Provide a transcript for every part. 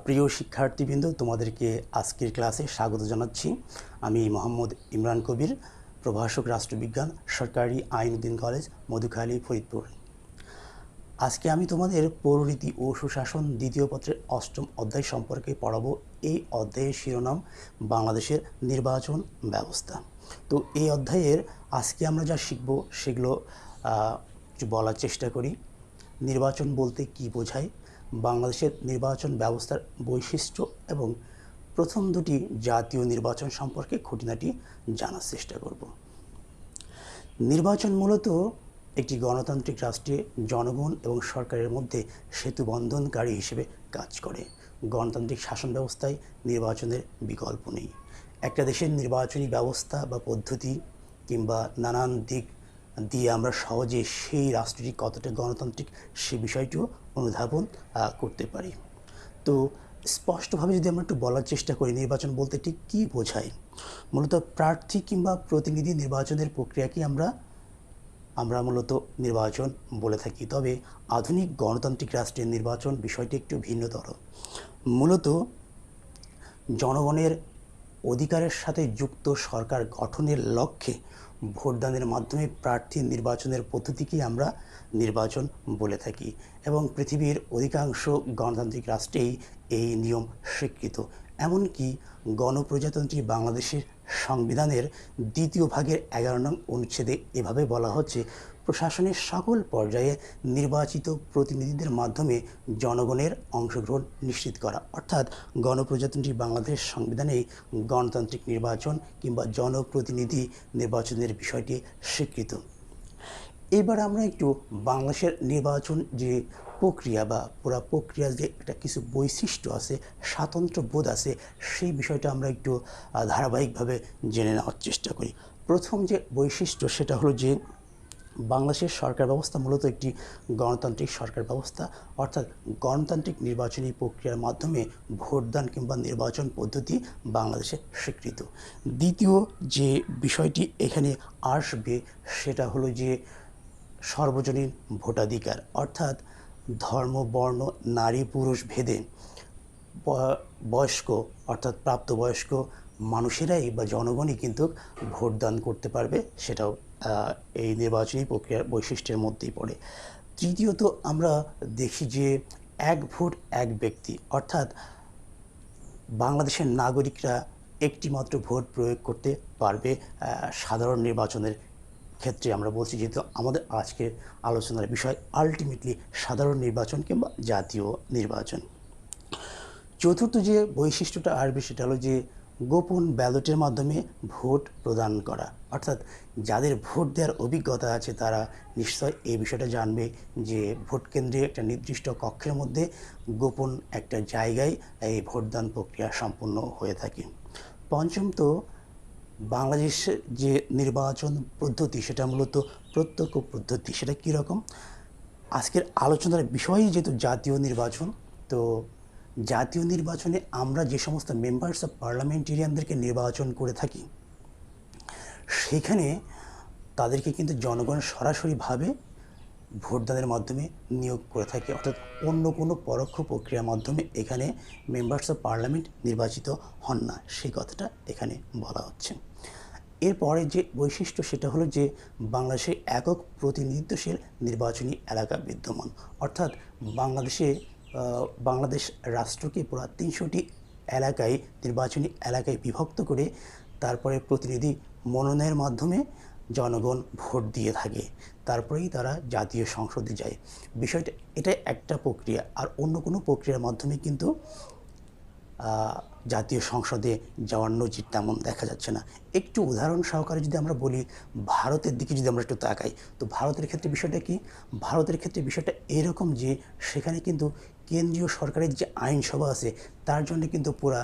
প্রিয় শিক্ষার্থীবৃন্দ, তোমাদেরকে আজকের ক্লাসে স্বাগত জানাচ্ছি। আমি মোহাম্মদ ইমরান কবির, প্রভাষক রাষ্ট্রবিজ্ঞান, সরকারি আইনউদ্দিন কলেজ, মধুখালী, ফরিদপুর। আজকে আমি তোমাদের পৌরনীতি ও সুশাসন দ্বিতীয় পত্রের ৮ম অধ্যায় সম্পর্কে পড়াবো। এই অধ্যায়ের শিরোনাম বাংলাদেশের নির্বাচন ব্যবস্থা। তো এই অধ্যায়ের আজকে আমরা যা শিখব সেগুলো একটু বলার চেষ্টা করি। নির্বাচন বলতে কী বোঝায়, বাংলাদেশের নির্বাচন ব্যবস্থার বৈশিষ্ট্য এবং প্রথম দুটি জাতীয় নির্বাচন সম্পর্কে খুঁটিনাটি জানার চেষ্টা করব। নির্বাচন মূলত একটি গণতান্ত্রিক রাষ্ট্রে জনগণ এবং সরকারের মধ্যে সেতু বন্ধনকারী হিসেবে কাজ করে। গণতান্ত্রিক শাসন ব্যবস্থায় নির্বাচনের বিকল্প নেই। একটা দেশের নির্বাচনী ব্যবস্থা বা পদ্ধতি কিংবা নানান দিক দিয়ে আমরা সহজে সেই রাষ্ট্রটি কতটা গণতান্ত্রিক সে বিষয়টিও অনুধাবন করতে পারি। তো স্পষ্টভাবে যদি আমরা একটু বলার চেষ্টা করি নির্বাচন বলতে ঠিক কী বোঝায়, মূলত প্রার্থী কিংবা প্রতিনিধি নির্বাচনের প্রক্রিয়াকে আমরা মূলত নির্বাচন বলে থাকি। তবে আধুনিক গণতান্ত্রিক রাষ্ট্রের নির্বাচন বিষয়টি একটু ভিন্নতর। মূলত জনগণের অধিকারের সাথে যুক্ত সরকার গঠনের লক্ষ্যে ভোটদানের মাধ্যমে প্রার্থী নির্বাচনের পদ্ধতিকেই আমরা নির্বাচন বলে থাকি এবং পৃথিবীর অধিকাংশ গণতান্ত্রিক রাষ্ট্রেই এই নিয়ম স্বীকৃত। এমনকি গণপ্রজাতন্ত্রী বাংলাদেশের সংবিধানের ২য় ভাগের ১১ নং অনুচ্ছেদে এভাবে বলা হচ্ছে, প্রশাসনের সকল পর্যায়ে নির্বাচিত প্রতিনিধিদের মাধ্যমে জনগণের অংশগ্রহণ নিশ্চিত করা। অর্থাৎ গণপ্রজাতন্ত্রী বাংলাদেশ সংবিধানে গণতান্ত্রিক নির্বাচন কিংবা জনপ্রতিনিধি নির্বাচনের বিষয়টি স্বীকৃত। এবার আমরা একটু বাংলাদেশের নির্বাচন যে প্রক্রিয়া বা পুরা প্রক্রিয়ার যে একটা কিছু বৈশিষ্ট্য আছে, স্বাতন্ত্র্য বোধ আছে, সেই বিষয়টা আমরা একটু ধারাবাহিকভাবে জেনে নেওয়ার চেষ্টা করি। প্রথম যে বৈশিষ্ট্য সেটা হলো যে বাংলাদেশের সরকার ব্যবস্থা মূলত একটি গণতান্ত্রিক সরকার ব্যবস্থা, অর্থাৎ গণতান্ত্রিক নির্বাচনী প্রক্রিয়ার মাধ্যমে ভোটদান কিংবা নির্বাচন পদ্ধতি বাংলাদেশে স্বীকৃত। দ্বিতীয় যে বিষয়টি এখানে আসবে সেটা হলো যে সর্বজনীন ভোটাধিকার, অর্থাৎ ধর্ম, বর্ণ, নারী, পুরুষ ভেদে বয়স্ক অর্থাৎ প্রাপ্তবয়স্ক মানুষেরাই বা জনগণই কিন্তু ভোটদান করতে পারবে, সেটাও এই নির্বাচনী প্রক্রিয়ার বৈশিষ্ট্যের মধ্যেই পড়ে। তৃতীয়ত আমরা দেখি যে এক ভোট এক ব্যক্তি, অর্থাৎ বাংলাদেশের নাগরিকরা একটিমাত্র ভোট প্রয়োগ করতে পারবে সাধারণ নির্বাচনের ক্ষেত্রে। আমরা বলছি যেহেতু আমাদের আজকের আলোচনার বিষয় আলটিমেটলি সাধারণ নির্বাচন কিংবা জাতীয় নির্বাচন। চতুর্থ যে বৈশিষ্ট্যটা আসবে সেটা হলো যে গোপন ব্যালটের মাধ্যমে ভোট প্রদান করা, অর্থাৎ যাদের ভোট দেওয়ার অভিজ্ঞতা আছে তারা নিশ্চয় এই বিষয়টা জানবে যে ভোট কেন্দ্রে একটা নির্দিষ্ট কক্ষের মধ্যে গোপন একটা জায়গায় এই ভোটদান প্রক্রিয়া সম্পন্ন হয়ে থাকে। পঞ্চমত, বাংলাদেশের যে নির্বাচন পদ্ধতি সেটা মূলত প্রত্যক্ষ পদ্ধতি। সেটা কীরকম, আজকের আলোচনার বিষয়ই যেহেতু জাতীয় নির্বাচন, তো জাতীয় নির্বাচনে আমরা যে সমস্ত মেম্বার্স অফ পার্লামেন্টেরিয়ানদেরকে নির্বাচন করে থাকি সেখানে তাদেরকে কিন্তু জনগণ সরাসরিভাবে ভোটদানের মাধ্যমে নিয়োগ করে থাকে, অর্থাৎ অন্য কোনো পরোক্ষ প্রক্রিয়ার মাধ্যমে এখানে মেম্বার্স অফ পার্লামেন্ট নির্বাচিত হন না, সেই কথাটা এখানে বলা হচ্ছে। এরপরে যে বৈশিষ্ট্য সেটা হলো যে বাংলাদেশে একক প্রতিনিধিত্বশীল নির্বাচনী এলাকা বিদ্যমান, অর্থাৎ বাংলাদেশ রাষ্ট্রকে পুরো ৩০০টি এলাকায় নির্বাচনী এলাকায় বিভক্ত করে তারপরে প্রতিনিধি মনোনয়নের মাধ্যমে জনগণ ভোট দিয়ে থাকে, তারপরেই তারা জাতীয় সংসদে যায়। বিষয়টা এটা একটা প্রক্রিয়া, আর অন্য কোনো প্রক্রিয়ার মাধ্যমে কিন্তু জাতীয় সংসদে যাওয়ার নজির তেমন দেখা যাচ্ছে না। একটু উদাহরণ সহকারে যদি আমরা বলি, ভারতের দিকে যদি আমরা একটু তাকাই, তো ভারতের ক্ষেত্রে বিষয়টা কি, ভারতের ক্ষেত্রে বিষয়টা এরকম যে সেখানে কিন্তু কেন্দ্রীয় সরকারের যে আইনসভা আছে তার জন্য কিন্তু পুরা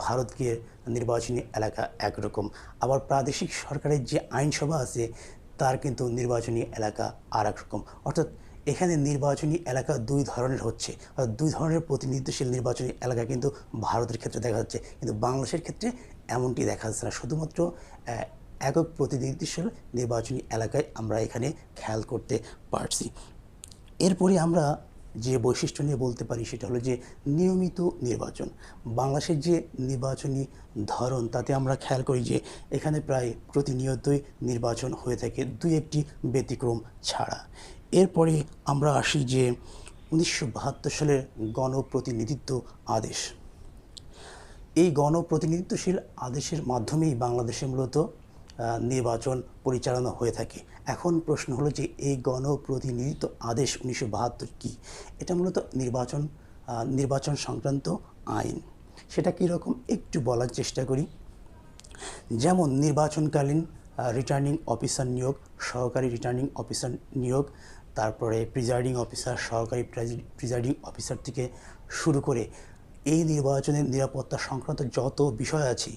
ভারতকে নির্বাচনী এলাকা একরকম, আবার প্রাদেশিক সরকারের যে আইনসভা আছে তার কিন্তু নির্বাচনী এলাকা আর এক রকম। অর্থাৎ এখানে নির্বাচনী এলাকা দুই ধরনের হচ্ছে, দুই ধরনের প্রতিনিধিত্বশীল নির্বাচনী এলাকা কিন্তু ভারতের ক্ষেত্রে দেখা যাচ্ছে, কিন্তু বাংলাদেশের ক্ষেত্রে এমনটি দেখা যাচ্ছে না। শুধুমাত্র একক প্রতিনিধিত্বশীল নির্বাচনী এলাকায় আমরা এখানে খেয়াল করতে পারছি। এরপরে আমরা যে বৈশিষ্ট্য নিয়ে বলতে পারি সেটা হলো যে নিয়মিত নির্বাচন। বাংলাদেশের যে নির্বাচনী ধরন তাতে আমরা খেয়াল করি যে এখানে প্রায় প্রতিনিয়তই নির্বাচন হয়ে থাকে, দুই একটি ব্যতিক্রম ছাড়া। এরপরে আমরা আসি যে 1972 সালের গণপ্রতিনিধিত্ব আদেশ। এই গণপ্রতিনিধিত্বশীল আদেশের মাধ্যমেই বাংলাদেশে মূলত নির্বাচন পরিচালনা হয়ে থাকে। এখন প্রশ্ন হলো যে এই গণপ্রতিনিধিত্ব আদেশ 1972 কী? এটা মূলত নির্বাচন সংক্রান্ত আইন। সেটা কীরকম একটু বলার চেষ্টা করি। যেমন নির্বাচনকালীন রিটার্নিং অফিসার নিয়োগ, সহকারী রিটার্নিং অফিসার নিয়োগ, তারপরে প্রিজাইডিং অফিসার, সহকারী প্রিজাইডিং অফিসার থেকে শুরু করে এই নির্বাচনের নিরাপত্তা সংক্রান্ত যত বিষয় আছে,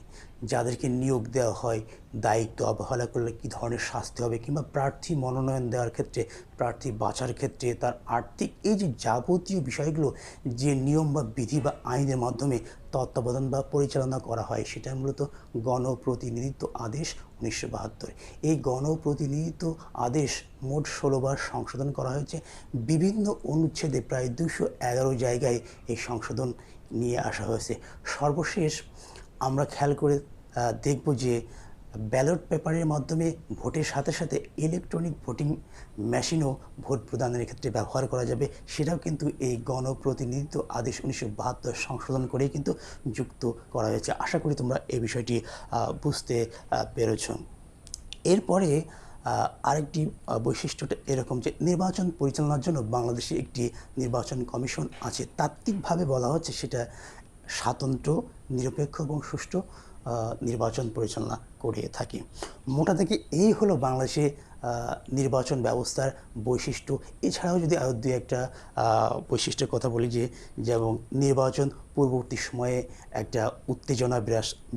যাদেরকে নিয়োগ দেওয়া হয়, দায়িত্ব অবহেলা করলে কী ধরনের শাস্তি হবে, কিংবা প্রার্থী মনোনয়ন দেওয়ার ক্ষেত্রে, প্রার্থী বাছার ক্ষেত্রে তার আর্থিক, এই যে যাবতীয় বিষয়গুলো যে নিয়ম বা বিধি বা আইনের মাধ্যমে তত্ত্বাবধান বা পরিচালনা করা হয়, সেটা মূলত গণপ্রতিনিধিত্ব আদেশ 1972। এই গণপ্রতিনিধিত্ব আদেশ মোট 16 বার সংশোধন করা হয়েছে। বিভিন্ন অনুচ্ছেদে প্রায় 211 জায়গায় এই সংশোধন নিয়ে আসা হয়েছে। সর্বশেষ আমরা খেয়াল করে দেখব যে ব্যালট পেপারের মাধ্যমে ভোটের সাথে সাথে ইলেকট্রনিক ভোটিং মেশিনও ভোট প্রদানের ক্ষেত্রে ব্যবহার করা যাবে, সেটাও কিন্তু এই গণপ্রতিনিধিত্ব আদেশ 1972 সংশোধন করেই কিন্তু যুক্ত করা হয়েছে। আশা করি তোমরা এই বিষয়টি বুঝতে পেরেছ। এরপরে আরেকটি বৈশিষ্ট্যটা এরকম যে নির্বাচন পরিচালনার জন্য বাংলাদেশে একটি নির্বাচন কমিশন আছে। তাত্ত্বিকভাবে বলা হচ্ছে সেটা স্বতন্ত্র, নিরপেক্ষ এবং সুষ্ঠু নির্বাচন পরিচালনা করে থাকে। মোটা থেকে এই হলো বাংলাদেশে নির্বাচন ব্যবস্থার বৈশিষ্ট্য। এছাড়াও যদি আরও দুই একটা বৈশিষ্ট্যের কথা বলি, যেমন নির্বাচন পূর্ববর্তী সময়ে একটা উত্তেজনা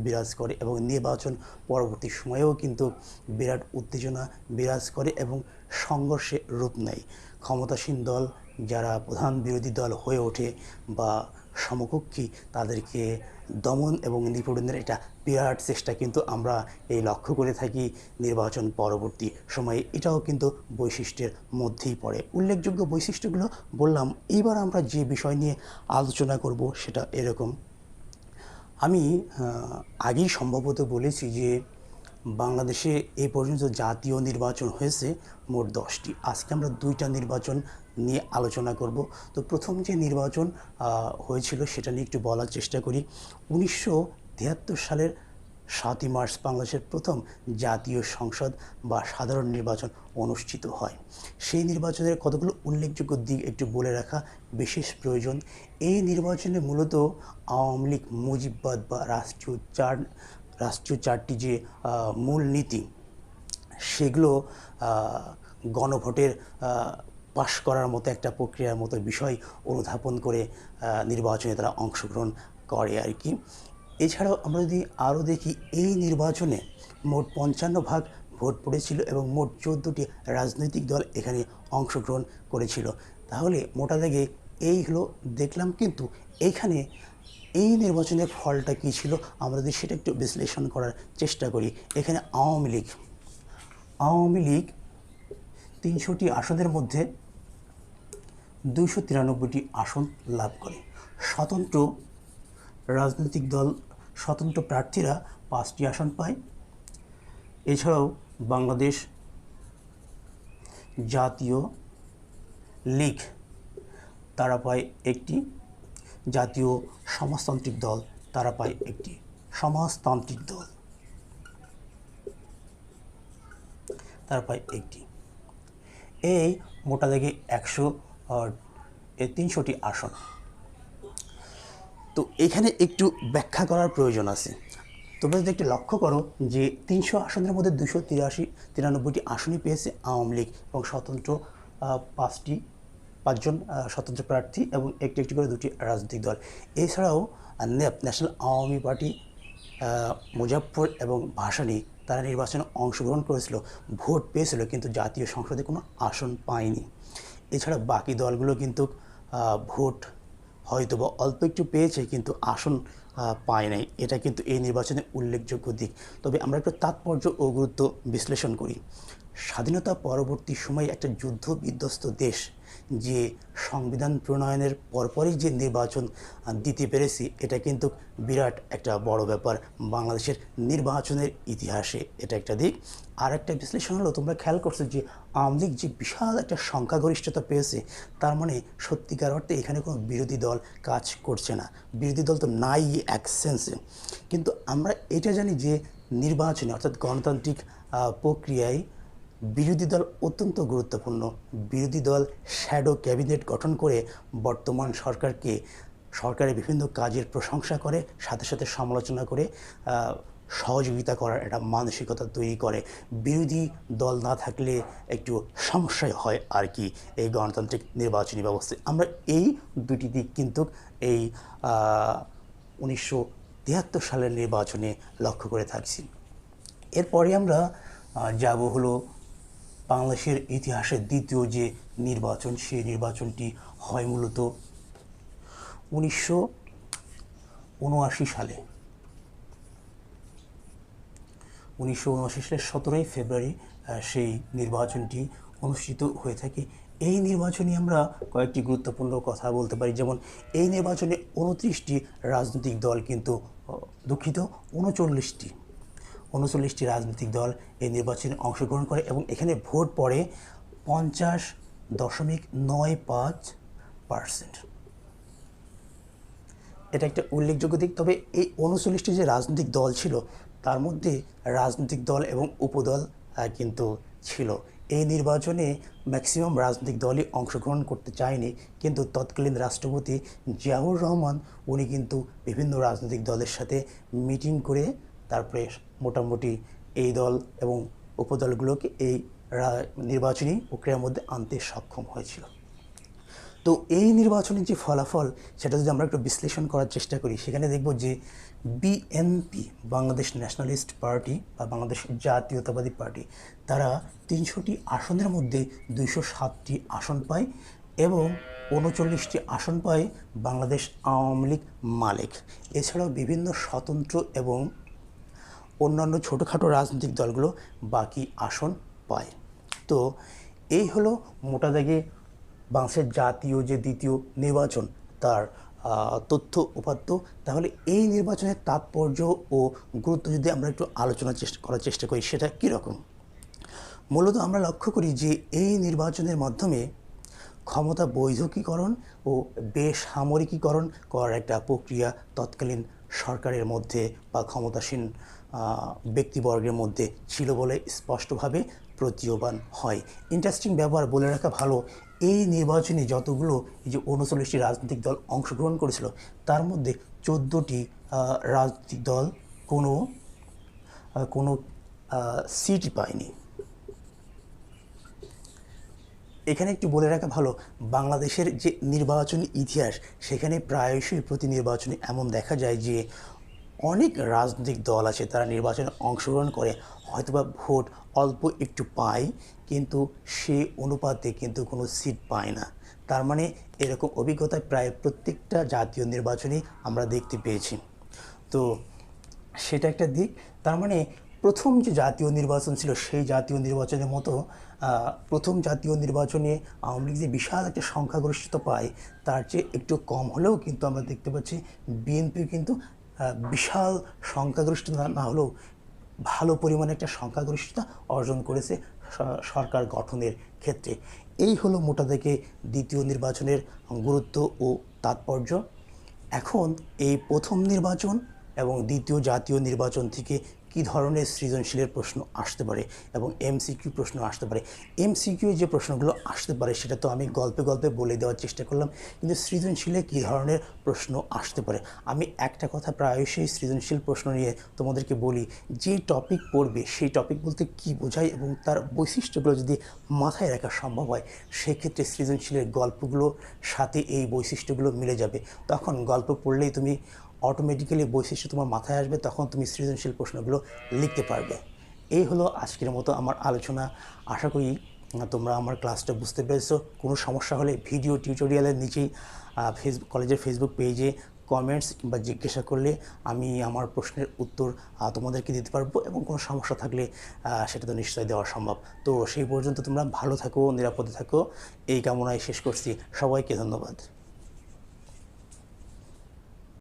বিরাজ করে এবং নির্বাচন পরবর্তী সময়েও কিন্তু বিরাট উত্তেজনা বিরাজ করে এবং সংঘর্ষে রূপ নেয়। ক্ষমতাসীন দল যারা প্রধান বিরোধী দল হয়ে ওঠে বা সমকক্ষী, তাদেরকে দমন এবং নিপীড়নের এটা বিরাট চেষ্টা কিন্তু আমরা এই লক্ষ্য করে থাকি নির্বাচন পরবর্তী সময়ে। এটাও কিন্তু বৈশিষ্ট্যের মধ্যেই পড়ে। উল্লেখযোগ্য বৈশিষ্ট্যগুলো বললাম। এইবার আমরা যে বিষয় নিয়ে আলোচনা করব সেটা এরকম। আমি আগেই সম্ভবত বলেছি যে বাংলাদেশে এই পর্যন্ত জাতীয় নির্বাচন হয়েছে মোট 10টি। আজকে আমরা 2টা নির্বাচন নিয়ে আলোচনা করব। তো প্রথম যে নির্বাচন হয়েছিল সেটা নিয়ে একটু বলার চেষ্টা করি। 1973 সালের 7ই মার্চ বাংলাদেশের প্রথম জাতীয় সংসদ বা সাধারণ নির্বাচন অনুষ্ঠিত হয়। সেই নির্বাচনের কতগুলো উল্লেখযোগ্য দিক একটু বলে রাখা বিশেষ প্রয়োজন। এই নির্বাচনে মূলত আওয়ামী লীগ মুজিববাদ বা রাষ্ট্রীয় চারটি যে মূল নীতি, সেগুলো গণভোটের পাশ করার মতো একটা প্রক্রিয়ার মতো বিষয় অনুধাবন করে নির্বাচনে তারা অংশগ্রহণ করে আর কি। এছাড়াও আমরা যদি আরও দেখি, এই নির্বাচনে মোট 55 ভাগ ভোট পড়েছিল এবং মোট 14টি রাজনৈতিক দল এখানে অংশগ্রহণ করেছিল। তাহলে মোটা দাগে এই হলো দেখলাম। কিন্তু এইখানে এই নির্বাচনের ফলটা কী ছিল আমরা যদি সেটা একটু বিশ্লেষণ করার চেষ্টা করি। এখানে আওয়ামী লীগ 300টি আসনের মধ্যে 293টি আসন লাভ করে। স্বতন্ত্র রাজনৈতিক দল, স্বতন্ত্র প্রার্থীরা 5টি আসন পায়। এছাড়াও বাংলাদেশ জাতীয় লীগ তারা পায় একটি, জাতীয় সমাজতান্ত্রিক দল তারা পায় একটি, সমাজতান্ত্রিক দল তারা পায় একটি। এই মোটা দাগে 300টি আসন। তো এখানে একটু ব্যাখ্যা করার প্রয়োজন আছে। তোমরা যদি একটু লক্ষ্য করো যে 300 আসনের মধ্যে 293টি আসনই পেয়েছে আওয়ামী লীগ এবং স্বতন্ত্র 5জন স্বতন্ত্র প্রার্থী এবং একটি করে 2টি রাজনৈতিক দল। এছাড়াও ন্যাশনাল আওয়ামী পার্টি, মুজাফফর এবং ভাসানী তারা নির্বাচনে অংশগ্রহণ করেছিল, ভোট পেয়েছিল, কিন্তু জাতীয় সংসদে কোনো আসন পায়নি। এছাড়া বাকি দলগুলো কিন্তু ভোট হয়তো বা অল্প একটু পেয়েছে কিন্তু আসন পায় নাই। এটা কিন্তু এই নির্বাচনের উল্লেখযোগ্য দিক। তবে আমরা একটু তাৎপর্য ও গুরুত্ব বিশ্লেষণ করি। স্বাধীনতা পরবর্তী সময়ে একটা যুদ্ধ বিধ্বস্ত দেশ যে সংবিধান প্রণয়নের পরপরই যে নির্বাচন দিতে পেরেছি, এটা কিন্তু বিরাট একটা বড় ব্যাপার বাংলাদেশের নির্বাচনের ইতিহাসে। এটা একটা দিক। আর একটা বিশ্লেষণ হলো, তোমরা খেয়াল করছো যে আওয়ামী লীগ যে বিশাল একটা সংখ্যাগরিষ্ঠতা পেয়েছে, তার মানে সত্যিকার অর্থে এখানে কোনো বিরোধী দল কাজ করছে না। বিরোধী দল তো নাই এক সেন্সে। কিন্তু আমরা এটা জানি যে নির্বাচনে অর্থাৎ গণতান্ত্রিক প্রক্রিয়ায় বিরোধী দল অত্যন্ত গুরুত্বপূর্ণ। বিরোধী দল শ্যাডো ক্যাবিনেট গঠন করে বর্তমান সরকারের বিভিন্ন কাজের প্রশংসা করে, সাথে সাথে সমালোচনা করে, সহযোগিতা করার একটা মানসিকতা তৈরি করে। বিরোধী দল না থাকলে একটু সমস্যাই হয় আর কি এই গণতান্ত্রিক নির্বাচনী ব্যবস্থায়। আমরা এই দুটি দিক কিন্তু এই 1973 সালের নির্বাচনে লক্ষ্য করে থাকছি। এরপরে আমরা যাব হলো বাংলাদেশের ইতিহাসের দ্বিতীয় যে নির্বাচন, সেই নির্বাচনটি হয় মূলত 1979 সালে। 1979 সালের 17 ফেব্রুয়ারি সেই নির্বাচনটি অনুষ্ঠিত হয়ে থাকে। এই নির্বাচনে আমরা কয়েকটি গুরুত্বপূর্ণ কথা বলতে পারি, যেমন এই নির্বাচনে 29টি রাজনৈতিক দল কিন্তু দুঃখিত 39টি রাজনৈতিক দল এই নির্বাচনে অংশগ্রহণ করে এবং এখানে ভোট পড়ে 50.95%। এটা একটা উল্লেখযোগ্য দিক। তবে এই 39টি যে রাজনৈতিক দল ছিল, তার মধ্যে রাজনৈতিক দল এবং উপদল কিন্তু ছিল। এই নির্বাচনে ম্যাক্সিমাম রাজনৈতিক দলই অংশগ্রহণ করতে চায়নি, কিন্তু তৎকালীন রাষ্ট্রপতি জিয়াউর রহমান উনি কিন্তু বিভিন্ন রাজনৈতিক দলের সাথে মিটিং করে তারপরে মোটামুটি এই দল এবং উপদলগুলোকে এই নির্বাচনী প্রক্রিয়ার মধ্যে আনতে সক্ষম হয়েছিল। তো এই নির্বাচনের যে ফলাফল, সেটা যদি আমরা একটু বিশ্লেষণ করার চেষ্টা করি, সেখানে দেখব যে বিএনপি, বাংলাদেশ ন্যাশনালিস্ট পার্টি বা বাংলাদেশ জাতীয়তাবাদী পার্টি, তারা 300টি আসনের মধ্যে 207টি আসন পায় এবং 39টি আসন পায় বাংলাদেশ আওয়ামী লীগ মালেক। এছাড়াও বিভিন্ন স্বতন্ত্র এবং অন্যান্য ছোটোখাটো রাজনৈতিক দলগুলো বাকি আসন পায়। তো এই হলো মোটা দাগে বাংলাদেশের জাতীয় যে দ্বিতীয় নির্বাচন, তার তথ্য উপাত্ত। তাহলে এই নির্বাচনের তাৎপর্য ও গুরুত্ব যদি আমরা একটু আলোচনা করার চেষ্টা করি, সেটা কীরকম? মূলত আমরা লক্ষ্য করি যে এই নির্বাচনের মাধ্যমে ক্ষমতা বৈধকীকরণ ও বেসামরিকীকরণ করার একটা প্রক্রিয়া তৎকালীন সরকারের মধ্যে বা ক্ষমতাসীন ব্যক্তিবর্গের মধ্যে ছিল বলে স্পষ্টভাবে প্রতীয়মান হয়। ইন্টারেস্টিং ব্যাপার বলে রাখা ভালো, এই নির্বাচনে যতগুলো এই যে 39টি রাজনৈতিক দল অংশগ্রহণ করেছিল, তার মধ্যে 14টি রাজনৈতিক দল কোনো সিট পায়নি। এখানে একটু বলে রাখা ভালো, বাংলাদেশের যে নির্বাচনী ইতিহাস, সেখানে প্রায়শই প্রতি নির্বাচনে এমন দেখা যায় যে অনেক রাজনৈতিক দল আছে, তারা নির্বাচনে অংশগ্রহণ করে, হয়তোবা ভোট অল্প একটু পায়, কিন্তু সে অনুপাতে কিন্তু কোনো সিট পায় না। তার মানে এরকম অভিজ্ঞতা প্রায় প্রত্যেকটা জাতীয় নির্বাচনে আমরা দেখতে পেয়েছি। তো সেটা একটা দিক। তার মানে প্রথম যে জাতীয় নির্বাচন ছিল, সেই জাতীয় নির্বাচনের মতো প্রথম জাতীয় নির্বাচনে আওয়ামী লীগ যে বিশাল একটা সংখ্যাগরিষ্ঠতা পায়, তার চেয়ে একটু কম হলেও কিন্তু আমরা দেখতে পাচ্ছি বিএনপি কিন্তু বিশাল সংখ্যাগরিষ্ঠতা না হলেও ভালো পরিমাণে একটা সংখ্যাগরিষ্ঠতা অর্জন করেছে সরকার গঠনের ক্ষেত্রে। এই হলো মোটা থেকে দ্বিতীয় নির্বাচনের গুরুত্ব ও তাৎপর্য। এখন এই প্রথম নির্বাচন এবং দ্বিতীয় জাতীয় নির্বাচন থেকে কী ধরনের সৃজনশীলের প্রশ্ন আসতে পারে এবং এমসিকিউ প্রশ্ন আসতে পারে। এমসিকিউ যে প্রশ্নগুলো আসতে পারে সেটা তো আমি গল্পে গল্পে বলে দেওয়ার চেষ্টা করলাম, কিন্তু সৃজনশীলে কী ধরনের প্রশ্ন আসতে পারে, আমি একটা কথা প্রায়শই সৃজনশীল প্রশ্ন নিয়ে তোমাদেরকে বলি, যে টপিক পড়বে সেই টপিক বলতে কী বোঝায় এবং তার বৈশিষ্ট্যগুলো যদি মাথায় রাখা সম্ভব হয়, সেক্ষেত্রে সৃজনশীলের গল্পগুলোর সাথে এই বৈশিষ্ট্যগুলো মিলে যাবে। তখন গল্প পড়লেই তুমি অটোমেটিক্যালি বৈশিষ্ট্য তোমার মাথায় আসবে, তখন তুমি সৃজনশীল প্রশ্নগুলো লিখতে পারবে। এই হলো আজকের মতো আমার আলোচনা। আশা করি তোমরা আমার ক্লাসটা বুঝতে পেরেছো। কোনো সমস্যা হলে ভিডিও টিউটোরিয়ালের নিচেই কলেজের ফেসবুক পেজে কমেন্টস কিংবা জিজ্ঞাসা করলে আমি আমার প্রশ্নের উত্তর তোমাদেরকে দিতে পারবো, এবং কোনো সমস্যা থাকলে সেটা তো নিশ্চয়ই দেওয়া সম্ভব। তো সেই পর্যন্ত তোমরা ভালো থাকো, নিরাপদে থাকো, এই কামনায় শেষ করছি। সবাইকে ধন্যবাদ।